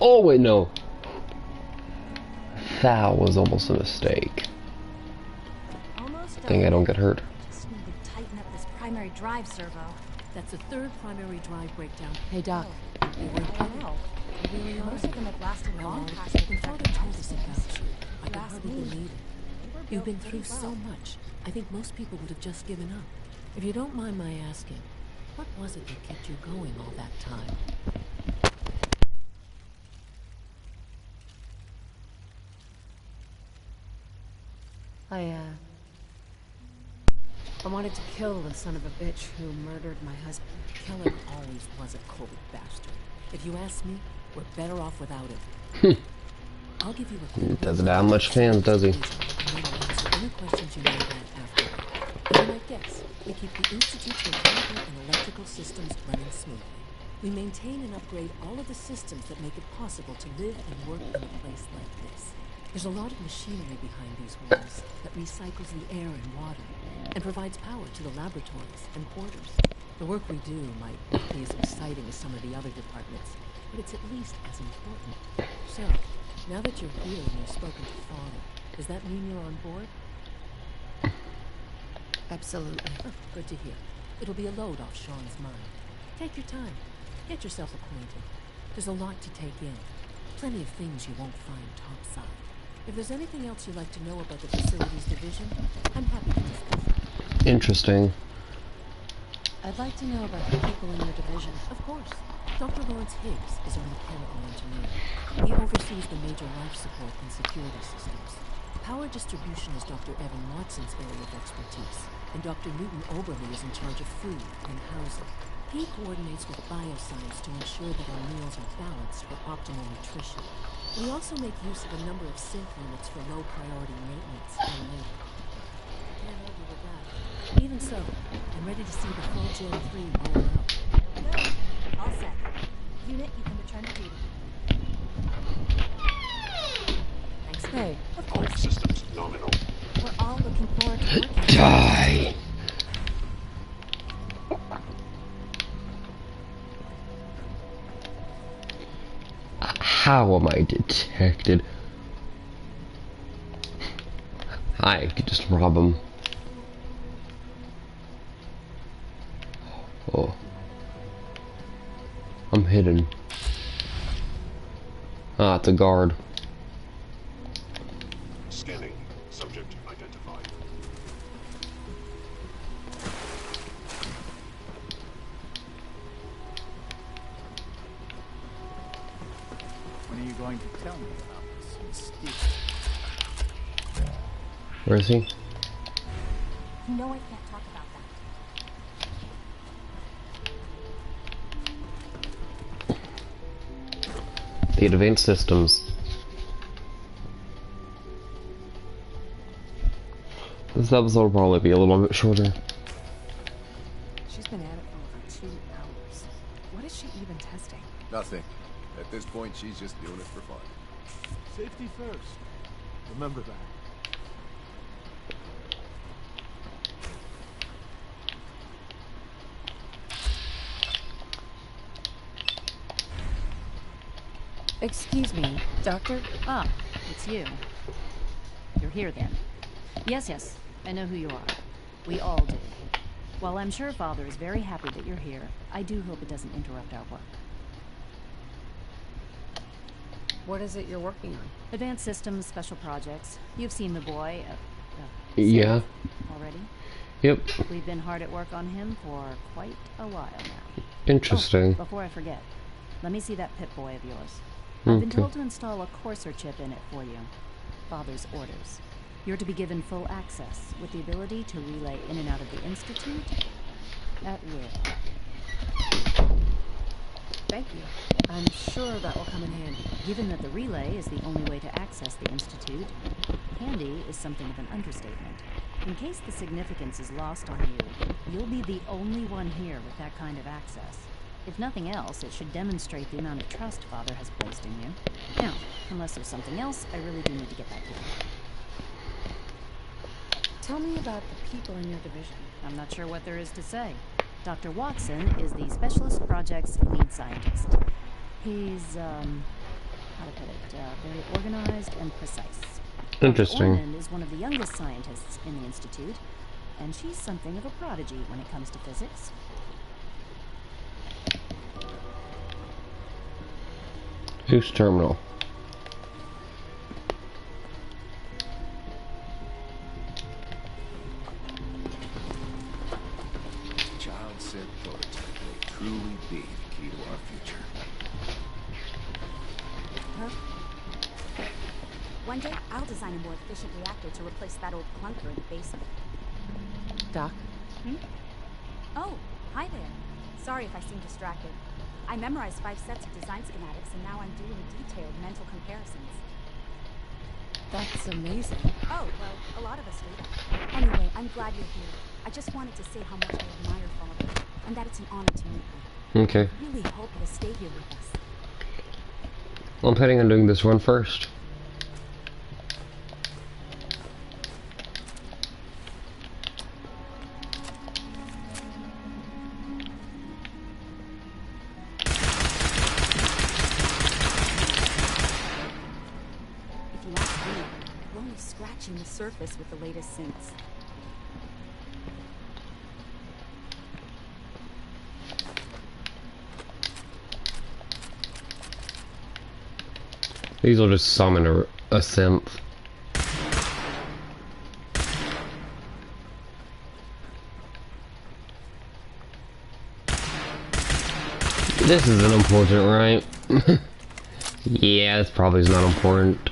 Oh wait, no. That was almost a mistake. Almost done. Think I don't get hurt. Just need to tighten up this primary drive servo. That's the third primary drive breakdown. Hey, Doc. You weren't kidding. Wow. You really are. Most of them have lasted long past When the Father infected told us about systems. you, I could ask hardly me. believe it. You've been through so much. I think most people would have just given up. If you don't mind my asking, what was it that kept you going all that time? I wanted to kill the son of a bitch who murdered my husband. Keller always was a cold bastard. If you ask me, we're better off without him. I'll give you a quick Doesn't have much fans, does he? and then I'll answer any questions you may have after. As you might guess, we keep the Institute's mechanical and electrical systems running smoothly. We maintain and upgrade all of the systems that make it possible to live and work in a place like this. There's a lot of machinery behind these walls that recycles the air and water and provides power to the laboratories and quarters. The work we do might not be as exciting as some of the other departments, but it's at least as important. So, now that you're here and you've spoken to Father, does that mean you're on board? Absolutely. Oh, good to hear. It'll be a load off Sean's mind. Take your time. Get yourself acquainted. There's a lot to take in. Plenty of things you won't find topside. If there's anything else you'd like to know about the facilities division, I'm happy to discuss it. Interesting. I'd like to know about the people in your division. Of course. Dr. Lawrence Higgs is our mechanical engineer. He oversees the major life support and security systems. Power distribution is Dr. Evan Watson's area of expertise, and Dr. Newton Oberly is in charge of food and housing. He coordinates with bioscience to ensure that our meals are balanced for optimal nutrition. We also make use of a number of sync units for low-priority maintenance and labor. Can't argue with that. Even so, I'm ready to see the full Gen 3 roll out. Good. All set. Unit, you can return to duty. Thanks. Hey, Of course. Systems nominal. We're all looking forward to working. Die. How am I detected? I could just rob him. Oh. I'm hidden. Ah, it's a guard. Scanning. Subject identified. When are you going to tell me about this mystique? Where is he? No, I can't talk about that. The advanced systems. This episode will probably be a little bit shorter. she's been at it for over 2 hours. What is she even testing? Nothing. At this point, she's just doing it for fun. Safety first. Remember that. Excuse me, Doctor? Ah, it's you. You're here then. Yes, I know who you are. We all do. While I'm sure Father is very happy that you're here, I do hope it doesn't interrupt our work. What is it you're working on? Advanced systems, special projects. You've seen the boy, Yeah. already. Yep. We've been hard at work on him for quite a while now. Interesting. Oh, before I forget, let me see that Pip-Boy of yours. I've been Okay. told to install a courser chip in it for you. Father's orders. You're to be given full access, with the ability to relay in and out of the Institute at will. Thank you. I'm sure that will come in handy. Given that the relay is the only way to access the Institute, handy is something of an understatement. In case the significance is lost on you, you'll be the only one here with that kind of access. If nothing else, it should demonstrate the amount of trust Father has placed in you. Now, unless there's something else, I really do need to get back to you. Tell me about the people in your division. I'm not sure what there is to say. Dr. Watson is the Specialist Projects Lead Scientist. He's, how to put it, very organized and precise. Interesting. Ormond is one of the youngest scientists in the Institute, and she's something of a prodigy when it comes to physics. Who's terminal? Child-sent prototype may truly be the key to our future. Huh? One day, I'll design a more efficient reactor to replace that old clunker in the basement. Doc? Oh, hi there. Sorry if I seem distracted. I memorized 5 sets of design schematics, and now I'm doing detailed mental comparisons. That's amazing. Oh, well, a lot of us do that. Anyway, I'm glad you're here. I just wanted to say how much I admire Father, and that it's an honor to meet you. Okay. I really hope you'll stay here with us. Well, I'm planning on doing this one first. If you ask me, we're only scratching the surface with the latest synths. These will just summon a synth. This isn't important, right? Yeah, this probably is not important.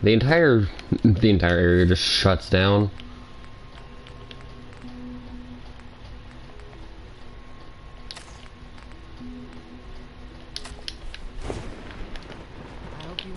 The entire area just shuts down. I hope you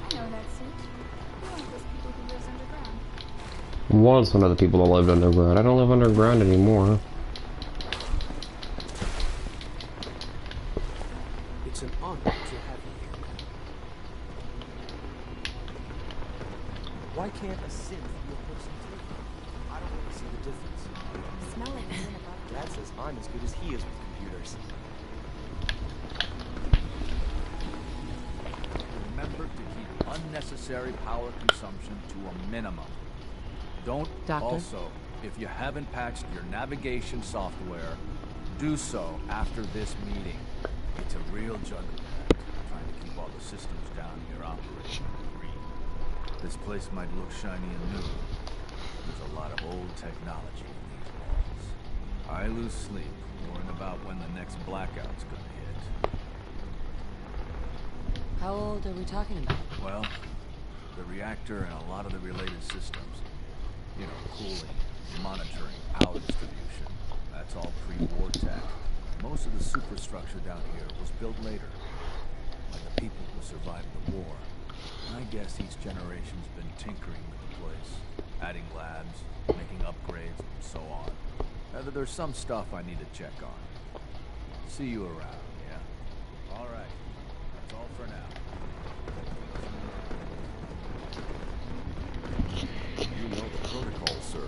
I know that suit. You're one of those people who lives underground. Was one of the people that lived underground. I don't live underground anymore. It's an honor to have you here, man. Why can't a synth be a person too? I don't really see the difference. Smell it in above. Dad says I'm as good as he is with computers. Remember to keep unnecessary power consumption to a minimum. Don't Doctor? Also, if you haven't patched your navigation software, do so after this meeting. It's a real juggling act, trying to keep all the systems down here operating green. This place might look shiny and new. There's a lot of old technology in these walls. I lose sleep worrying about when the next blackout's gonna hit. How old are we talking about? Well, the reactor and a lot of the related systems. You know, cooling, monitoring, power distribution. That's all pre-war tech. Most of the superstructure down here was built later. By the people who survived the war. I guess each generation's been tinkering with the place. Adding labs, making upgrades, and so on. There's some stuff I need to check on. See you around, yeah? Alright. That's all for now. You know the protocol, sir.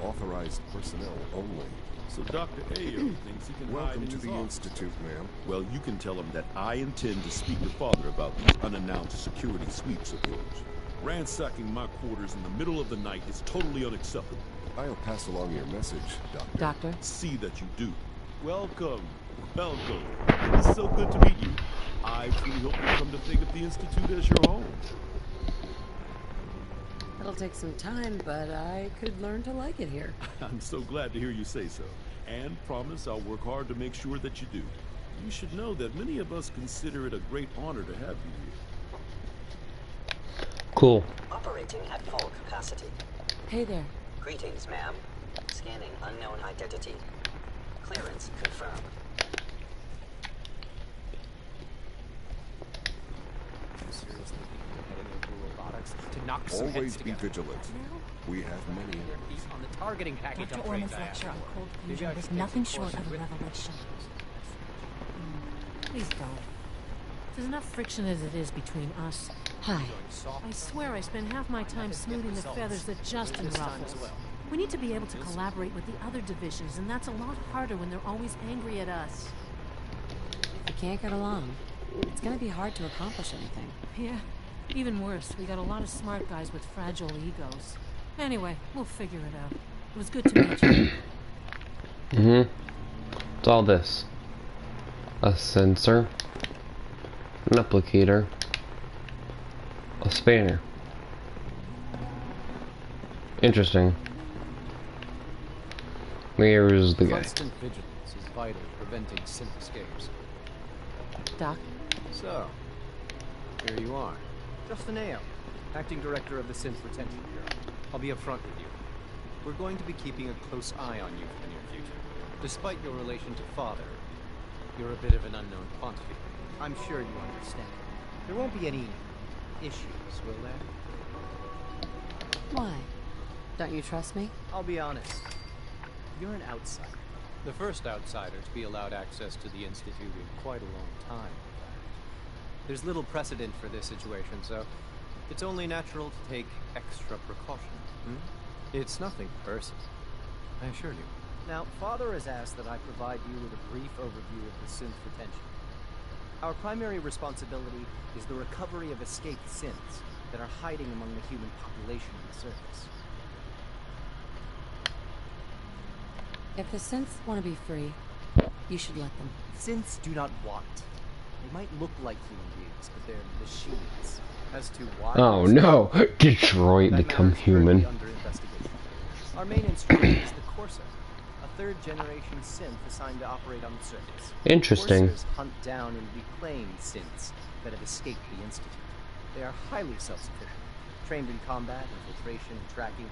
Authorized personnel only. So Dr. Ayo thinks he can hide Welcome in to his the office. Institute, ma'am. Well, you can tell him that I intend to speak to Father about these unannounced security sweeps of yours. Ransacking my quarters in the middle of the night is totally unacceptable. I'll pass along your message, Doctor. Doctor? See that you do. Welcome. Welcome. It is so good to meet you. I truly hope you come to think of the Institute as your home. It'll take some time, but I could learn to like it here. I'm so glad to hear you say so. And promise I'll work hard to make sure that you do. You should know that many of us consider it a great honor to have you here. Cool. Operating at full capacity. Hey there. Greetings, ma'am. Scanning unknown identity. Clearance confirmed. seriously thinking of heading over robotics to knock some heads Always be together? vigilant. We have many enemies. On the targeting package Dr. upgrades Orman's I lecture on asked for. cold Maybe fusion I was should take nothing some short courses of a with- revelation. Please don't. There's enough friction as it is between us. Hi. I swear I spend half my time smoothing the feathers that Justin ruffles. We need to be able to collaborate with the other divisions, and that's a lot harder when they're always angry at us. If you can't get along, it's gonna be hard to accomplish anything. Yeah, even worse, we got a lot of smart guys with fragile egos. Anyway, we'll figure it out. It was good to meet you. It's all this. A sensor. An applicator. A spanner. Interesting. Where's the guy? Constant vigilance is vital to preventing synth escapes. Doc? So, here you are. Justin Ayo, Acting Director of the Synth Retention Bureau. I'll be upfront with you. We're going to be keeping a close eye on you for the near future. Despite your relation to Father, you're a bit of an unknown quantity. I'm sure you understand. There won't be any issues, will there? Why? Don't you trust me? I'll be honest. You're an outsider. The first outsider to be allowed access to the Institute in quite a long time. There's little precedent for this situation, so it's only natural to take extra precaution. It's nothing personal, I assure you. Now, Father has asked that I provide you with a brief overview of the synth retention. Our primary responsibility is the recovery of escaped synths that are hiding among the human population on the surface. If the synths want to be free, you should let them. Synths do not want. They might look like human beings, but they're machines. As to why... Oh no! Detroit become human. Under investigation. Our main instrument is the Corsair, a third-generation synth assigned to operate on the surface. Interesting. Corsairs hunt down and reclaim synths that have escaped the Institute. They are highly self-sufficient, trained in combat, infiltration, and tracking.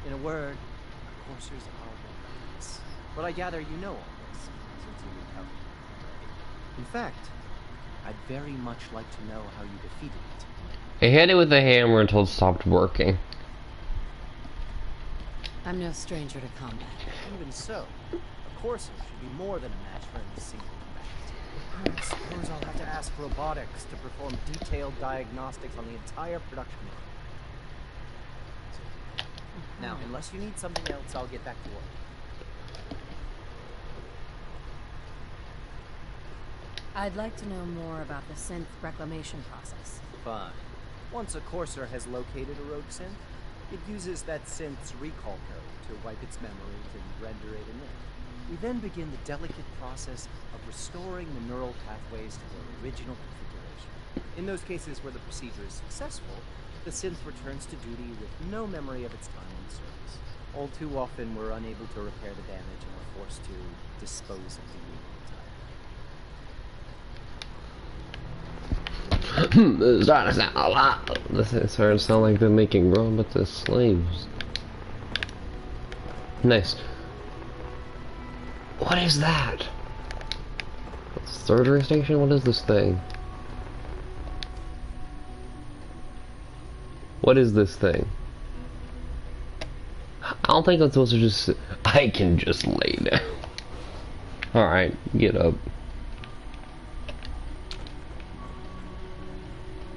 In a word, Corsairs are weapons. But I gather you know all this, since you recovered. In fact, I'd very much like to know how you defeated it. I hit it with a hammer until it stopped working. I'm no stranger to combat. Even so, a Corsair should be more than a match for any single combatant. I suppose I'll have to ask robotics to perform detailed diagnostics on the entire production line. Now, unless you need something else, I'll get back to work. I'd like to know more about the synth reclamation process. Fine. Once a Corsair has located a rogue synth, it uses that synth's recall code to wipe its memories and render it inert. We then begin the delicate process of restoring the neural pathways to their original configuration. In those cases where the procedure is successful, the synth returns to duty with no memory of its time on the surface. All too often, we're unable to repair the damage and are forced to dispose of the unit entirely. This is starting to sound a lot. This is starting to sound like they're making robots as slaves. Nice. What is that? Surgery station? What is this thing? What is this thing? I don't think I'm supposed to just... I can just lay down. Alright, get up.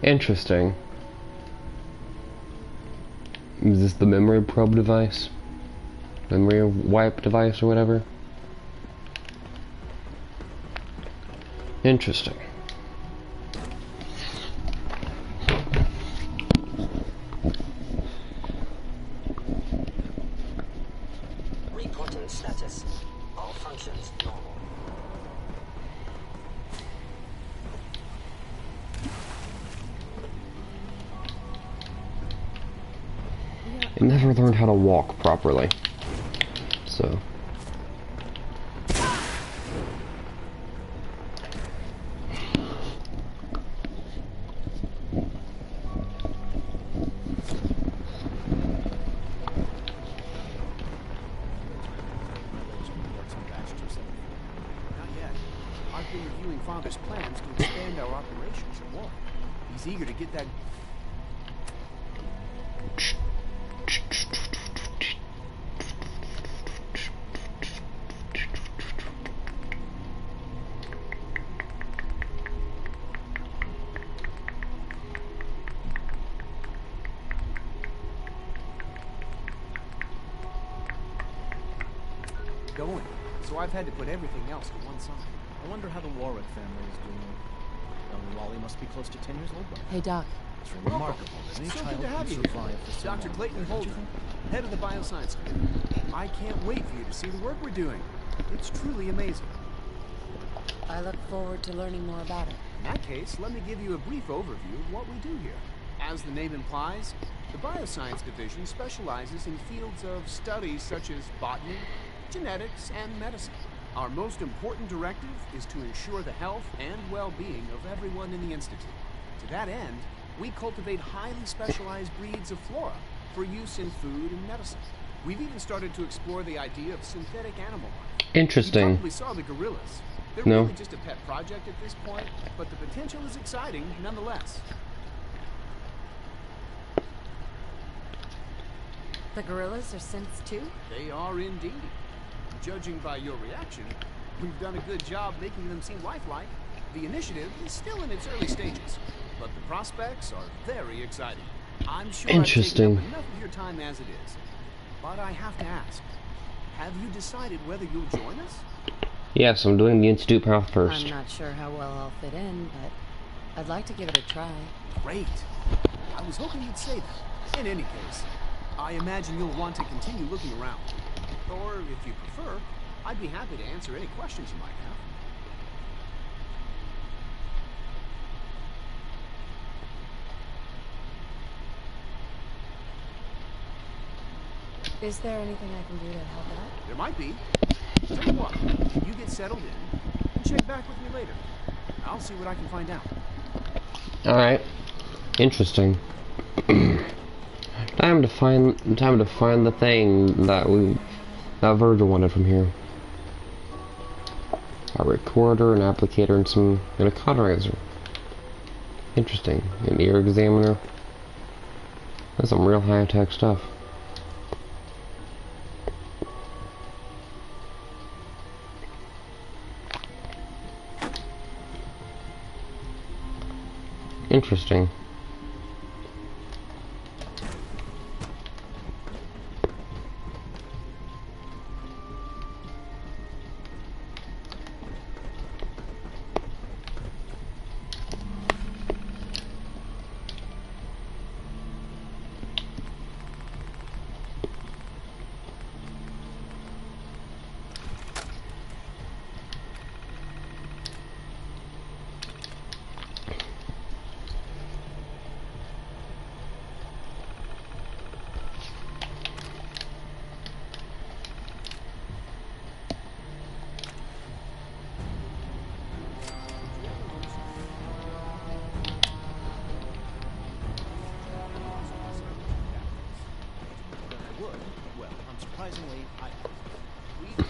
Interesting. Is this the memory probe device? Memory wipe device or whatever? Interesting. Reporting status. All functions normal. I never learned how to walk properly. So. Not yet. I've been reviewing Father's plans to expand our operations at Warren. He's eager to get that... going. So I've had to put everything else to one side. I wonder how the Warwick family is doing. Wally must be close to 10 years old by now. Hey, Doc. It's remarkable that any So child good to have can you survive here. for so Dr. long. Clayton Don't you Holder, think? head of the Bioscience Committee. I can't wait for you to see the work we're doing. It's truly amazing. I look forward to learning more about it. In that case, let me give you a brief overview of what we do here. As the name implies, the Bioscience Division specializes in fields of studies such as botany, genetics, and medicine. Our most important directive is to ensure the health and well-being of everyone in the Institute. To that end, we cultivate highly specialized breeds of flora for use in food and medicine. We've even started to explore the idea of synthetic animal life. Interesting. You probably saw the gorillas. They're No. really just a pet project at this point, but the potential is exciting nonetheless. The gorillas are synths too? They are indeed. Judging by your reaction, we've done a good job making them seem lifelike. The initiative is still in its early stages, but the prospects are very exciting. I'm sure Interesting. I've taken up enough of your time as it is. But I have to ask, have you decided whether you'll join us? Yes, I'm doing the Institute path first. I'm not sure how well I'll fit in, but I'd like to give it a try. Great. I was hoping you'd say that. In any case, I imagine you'll want to continue looking around. Or, if you prefer, I'd be happy to answer any questions you might have. Is there anything I can do to help out? There might be. Tell you what, you get settled in and check back with me later. I'll see what I can find out. Alright. Interesting. Time to find the thing that Virgil wanted from here. A recorder, an applicator, and a cauterizer. Interesting. An ear examiner. That's some real high-tech stuff. Interesting.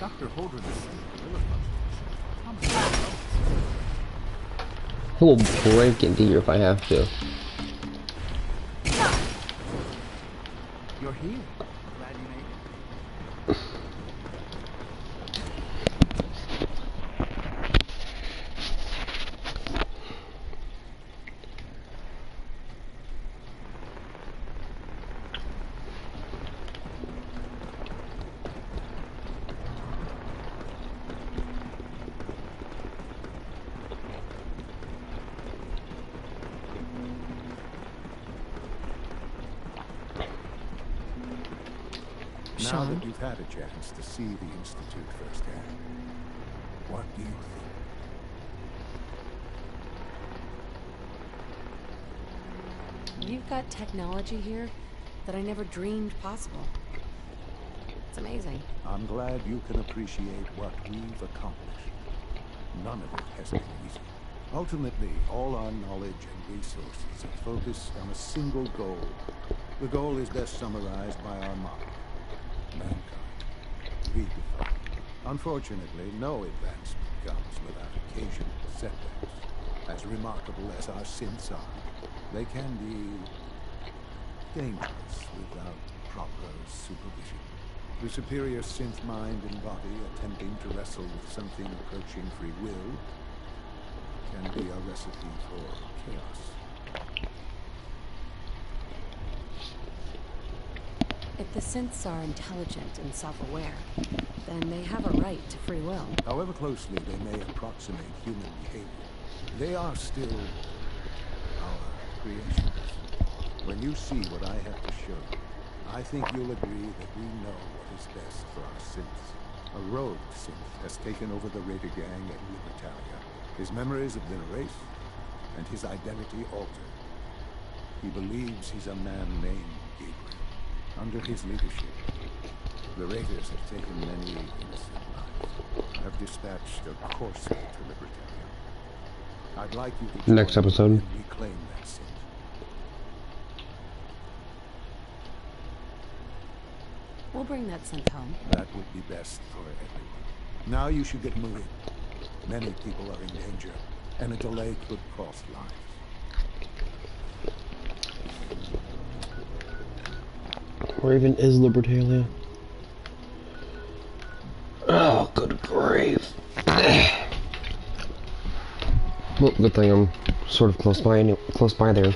Dr. Holder, I will break into here if I have to. you're here. Glad you made it. Now that you've had a chance to see the Institute firsthand, what do you think? You've got technology here that I never dreamed possible. It's amazing. I'm glad you can appreciate what we've accomplished. None of it has been easy. Ultimately, all our knowledge and resources are focused on a single goal. The goal is best summarized by our motto: mankind redefined. Unfortunately, no advancement comes without occasional setbacks. As remarkable as our synths are, They can be dangerous without proper supervision. The superior synth mind and body attempting to wrestle with something approaching free will can be a recipe for chaos. If the synths are intelligent and self-aware, then they have a right to free will. However closely they may approximate human behavior, they are still our creations. When you see what I have to show you, I think you'll agree that we know what is best for our synths. A rogue synth has taken over the Raider gang at Libertalia. His memories have been erased, and his identity altered. He believes he's a man named Gabriel. Under his leadership, the Raiders have taken many innocent lives. Have dispatched a courser to Libertalia. I'd like you to Next episode. and reclaim that synth. We'll bring that synth home. That would be best for everyone. Now you should get moving. Many people are in danger, and a delay could cost lives. Where even is Libertalia? Oh, good grief. Well, good thing I'm sort of close by there.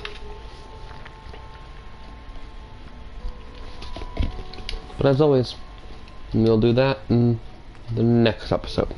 But as always, we'll do that in the next episode.